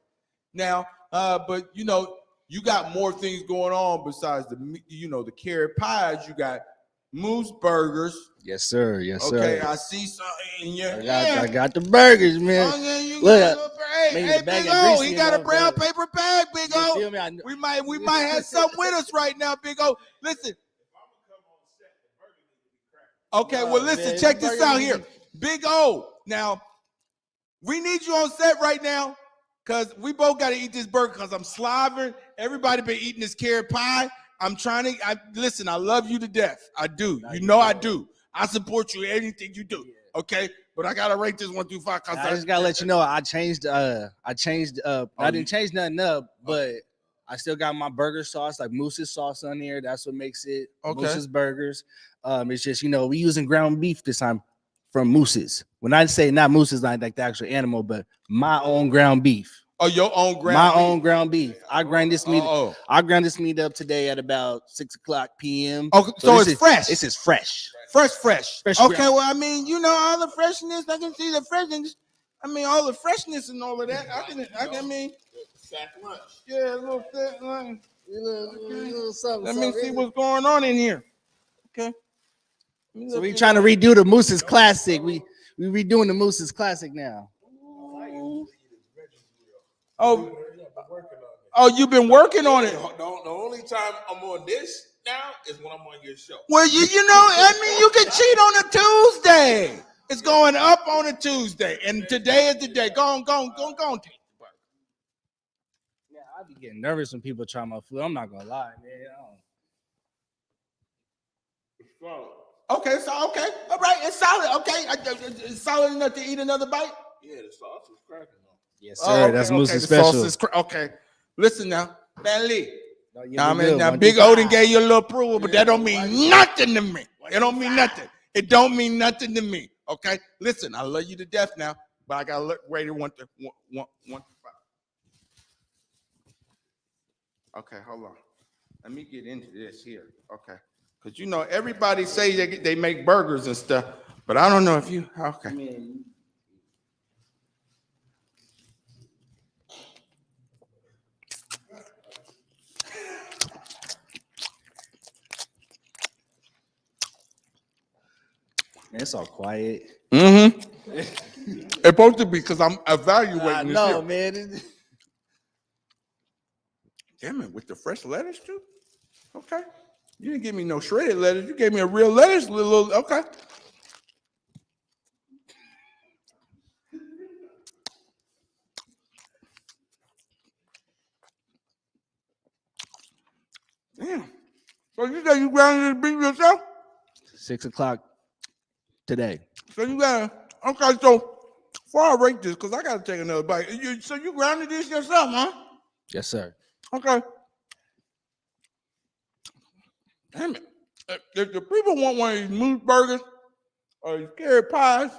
Speaker 2: Now, but you got more things going on besides the carrot pies. You got Moose Burgers.
Speaker 11: Yes, sir. Yes, sir.
Speaker 2: Okay, I see something in your
Speaker 11: I got the burgers, man.
Speaker 2: Look, hey, Big O, he got a brown paper bag, Big O. We might have something with us right now, Big O. Listen. Okay, well, listen, check this out here. Big O, now, we need you on set right now because we both got to eat this burger because I'm slobbering. Everybody been eating this carrot pie. I'm trying to, listen, I love you to death. I do. I do. I support you in anything you do. Okay? but I gotta rate this 1 through 5.
Speaker 11: I just gotta let you know I changed I didn't change nothing up, but I still got my burger sauce, like Moose's sauce on there. That's what makes it Moose's Burgers. It's just, we using ground beef this time from Moose's. When I say not Moose's, not like the actual animal, but my own ground beef.
Speaker 2: Oh, your own ground
Speaker 11: My
Speaker 2: beef?
Speaker 11: own ground beef. I grind this meat. I grind this meat up today at about 6:00 p.m.
Speaker 2: Okay, so it's fresh.
Speaker 11: This is fresh.
Speaker 2: Fresh.
Speaker 11: Fresh
Speaker 2: Okay,
Speaker 11: ground.
Speaker 2: well, I mean, all the freshness. I can see the freshness. I mean, all the freshness and all of that. I mean, sack lunch. Yeah, a little sack lunch.
Speaker 11: Little something.
Speaker 2: Let me see what's going on in here. Okay.
Speaker 11: So we trying to redo the Moose's Classic. We redoing the Moose's Classic now.
Speaker 2: Oh, you've been working on it.
Speaker 12: The only time I'm on this now is when I'm on your show.
Speaker 2: Well, you can cheat on a Tuesday. It's going up on a Tuesday, and today is the day. Go on, take the burger.
Speaker 11: Yeah, I be getting nervous when people try my food. I'm not gonna lie, man.
Speaker 2: Okay, all right, it's solid. Okay, it's solid enough to eat another bite.
Speaker 12: Yeah, the sauce is cracking though.
Speaker 11: Yes, sir. That's Moose's special.
Speaker 2: Okay, listen now, Ben Lee.
Speaker 11: Now
Speaker 2: Big Odin gave you a little approval, but that don't mean nothing to me. It don't mean nothing. It don't mean nothing to me. Okay, listen, I love you to death now, but I gotta rate it 1 to 5. Okay, hold on. Let me get into this here. Okay, because everybody say they make burgers and stuff, but I don't know if you. Okay.
Speaker 11: Man, it's all quiet.
Speaker 2: Mm-hmm. It's supposed to be because I'm evaluating this.
Speaker 11: No, man.
Speaker 2: Damn it, with the fresh lettuce too? Okay. You didn't give me no shredded lettuce. You gave me a real lettuce. Okay. Damn. So you say you grounded this beef yourself?
Speaker 11: 6:00 today.
Speaker 2: So you gotta, okay, so before I rate this, because I gotta take another bite. So you grounded this yourself, huh?
Speaker 11: Yes, sir.
Speaker 2: Okay. Damn it. If the people want one of these moose burgers or these carrot pies,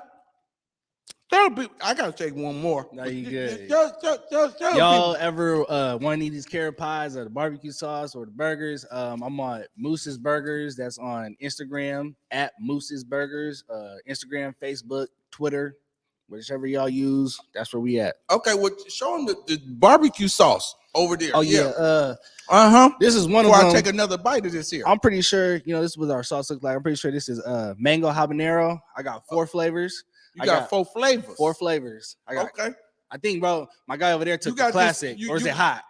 Speaker 2: tell people, I gotta take one more.
Speaker 11: No, you good.
Speaker 2: Tell
Speaker 11: Y'all ever want to eat these carrot pies or the barbecue sauce or the burgers? I'm on Moose's Burgers. That's on Instagram at Moose's Burgers. Instagram, Facebook, Twitter, whichever y'all use. That's where we at.
Speaker 2: Okay, well, show them the barbecue sauce over there.
Speaker 11: Oh yeah. This is one
Speaker 2: Before
Speaker 11: of them.
Speaker 2: I take another bite of this here.
Speaker 11: I'm pretty sure this is what our sauce looks like. I'm pretty sure this is mango habanero. I got 4 flavors.
Speaker 2: You got 4 flavors.
Speaker 11: 4 flavors.
Speaker 2: Okay.
Speaker 11: I think, bro, my guy over there took the classic. Or is it hot?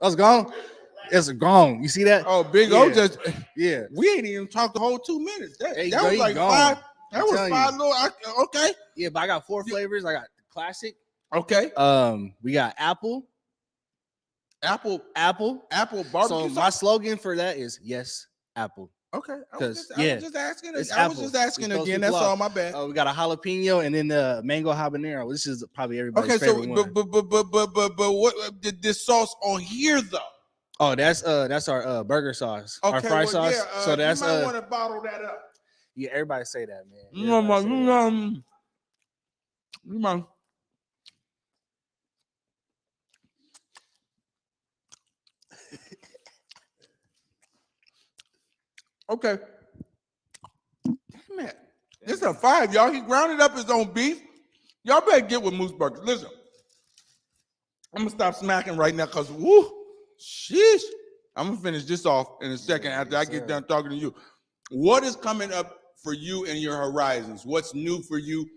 Speaker 11: That's gone. It's gone. You see that?
Speaker 2: Oh, Big O just.
Speaker 11: Yeah.
Speaker 2: We ain't even talked the whole 2 minutes. That
Speaker 11: go,
Speaker 2: was
Speaker 11: he
Speaker 2: like
Speaker 11: gone.
Speaker 2: 5. That
Speaker 11: I'm
Speaker 2: was
Speaker 11: telling
Speaker 2: 5
Speaker 11: you.
Speaker 2: little. Okay.
Speaker 11: Yeah, but I got 4 flavors. I got the classic.
Speaker 2: Okay.
Speaker 11: We got apple
Speaker 2: barbecue
Speaker 11: So
Speaker 2: sauce.
Speaker 11: my slogan for that is yes, apple.
Speaker 2: Okay. I
Speaker 11: Because
Speaker 2: was just asking.
Speaker 11: it's
Speaker 2: I was
Speaker 11: apple.
Speaker 2: just asking
Speaker 11: We throw
Speaker 2: again.
Speaker 11: people
Speaker 2: That's all.
Speaker 11: off.
Speaker 2: My bad.
Speaker 11: We got a jalapeno and then the mango habanero. This is probably everybody's
Speaker 2: Okay. So,
Speaker 11: favorite one.
Speaker 2: but what did this sauce on here though?
Speaker 11: Oh, that's our burger sauce,
Speaker 2: Okay,
Speaker 11: our fry sauce.
Speaker 2: Yeah,
Speaker 11: So that's
Speaker 2: you might want to bottle that up.
Speaker 11: Yeah, everybody say that, man.
Speaker 2: You might. Okay. Damn it. This is a 5, y'all. He grounded up his own beef. Y'all better get with Moose Burgers. Listen, I'm gonna stop smacking right now because sheesh. I'm gonna finish this off in a second after I get done talking to you. What is coming up for you and your horizons? What's new for you?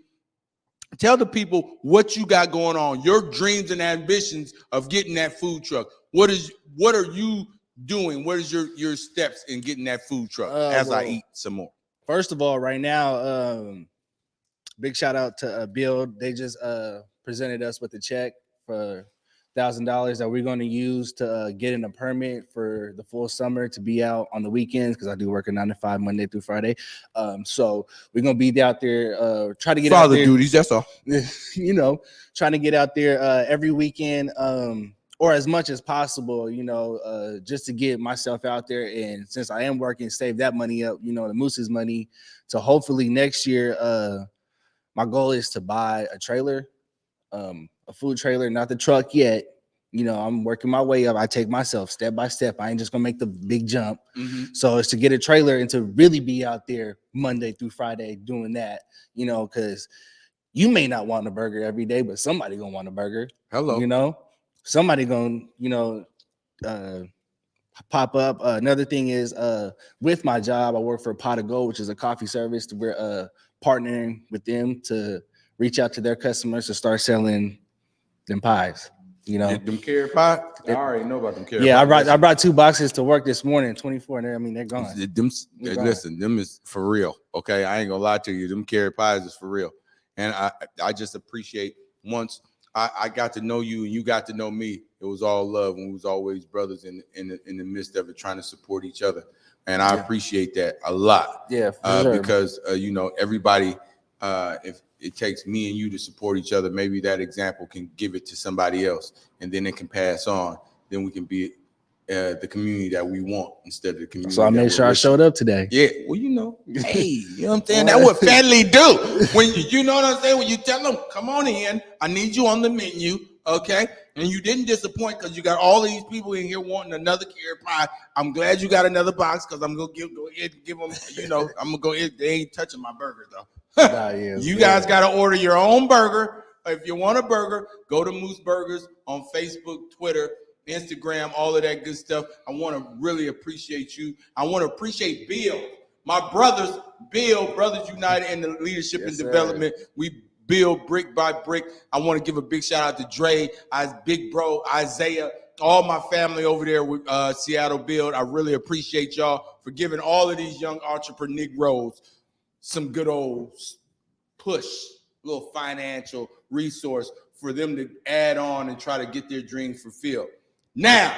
Speaker 2: Tell the people what you got going on, your dreams and ambitions of getting that food truck. What are you doing? What is your steps in getting that food truck I eat some more?
Speaker 11: First of all, right now, big shout out to Bill. They just presented us with a check for $1,000 that we're going to use to get in a permit for the full summer to be out on the weekends, because I do work a 9 to 5 Monday through Friday. So we're going to be out there, try to get
Speaker 2: father
Speaker 11: out there,
Speaker 2: duties. That's all.
Speaker 11: you know, trying to get out there every weekend, or as much as possible, you know, just to get myself out there. And since I am working, save that money up, you know, the Moose's money, to hopefully next year, my goal is to buy a trailer, a food trailer, not the truck yet. You know, I'm working my way up. I take myself step by step. I ain't just gonna make the big jump. So it's to get a trailer and to really be out there Monday through Friday doing that, you know, because you may not want a burger every day, but somebody gonna want a burger.
Speaker 2: Hello.
Speaker 11: You know, somebody gonna, you know, pop up. Another thing is, with my job, I work for Pot of Gold, which is a coffee service. We're partnering with them to reach out to their customers to start selling them pies. You know,
Speaker 2: them carrot pie. I already know about them carrot.
Speaker 11: Yeah,
Speaker 2: pie.
Speaker 11: I brought 2 boxes to work this morning. 24, and I mean they're gone.
Speaker 2: Listen, them is for real. Okay, I ain't gonna lie to you. Them carrot pies is for real, and I just appreciate once I got to know you and you got to know me. It was all love, and we was always brothers in the midst of it, trying to support each other, and I appreciate that a lot.
Speaker 11: Yeah, for sure.
Speaker 2: Because you know, everybody, if it takes me and you to support each other, maybe that example can give it to somebody else, and then it can pass on. Then we can be the community that we want instead of the community.
Speaker 11: So I made sure I showed up today.
Speaker 2: Yeah, well, you know, hey, you know what I'm saying? That's what family do. When you know what I'm saying? When you tell them, come on in, I need you on the menu, okay? And you didn't disappoint, because you got all these people in here wanting another carrot pie. I'm glad you got another box, because I'm gonna go ahead and give them, you know, I'm gonna go ahead. They ain't touching my burger though. You guys got to order your own burger. If you want a burger, go to Moose Burgers on Facebook, Twitter, Instagram, all of that good stuff. I want to really appreciate you. I want to appreciate Bill, my brothers, Brothers United in the leadership and development. We build brick by brick. I want to give a big shout out to Dre, big bro, Isaiah, all my family over there with Seattle Build. I really appreciate y'all for giving all of these young entrepreneurs some good old push, little financial resource for them to add on and try to get their dreams fulfilled. Now,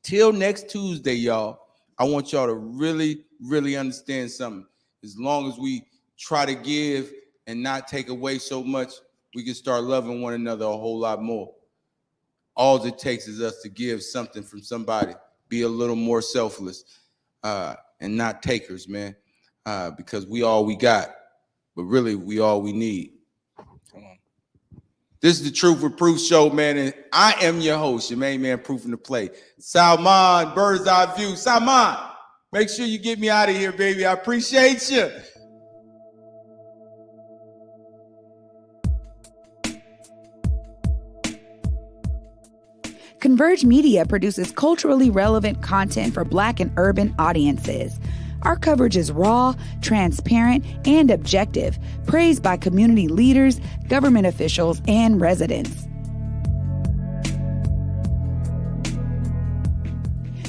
Speaker 2: till next Tuesday, y'all, I want y'all to really, really understand something. As long as we try to give and not take away so much, we can start loving one another a whole lot more. All it takes is us to give something from somebody, be a little more selfless, and not takers, man. Because we all we got, but really we all we need. Come on. This is the Truth with Proof show, man, and I am your host, your main man, Proofing the Play. Salman, Bird's Eye View. Salman, make sure you get me out of here, baby. I appreciate you.
Speaker 10: Converge Media produces culturally relevant content for Black and urban audiences. Our coverage is raw, transparent, and objective, praised by community leaders, government officials, and residents.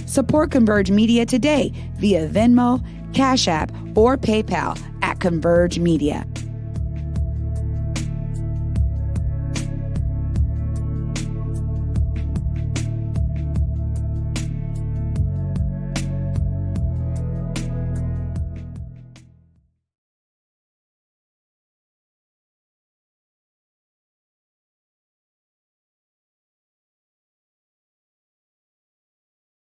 Speaker 10: Support Converge Media today via Venmo, Cash App, or PayPal at Converge Media.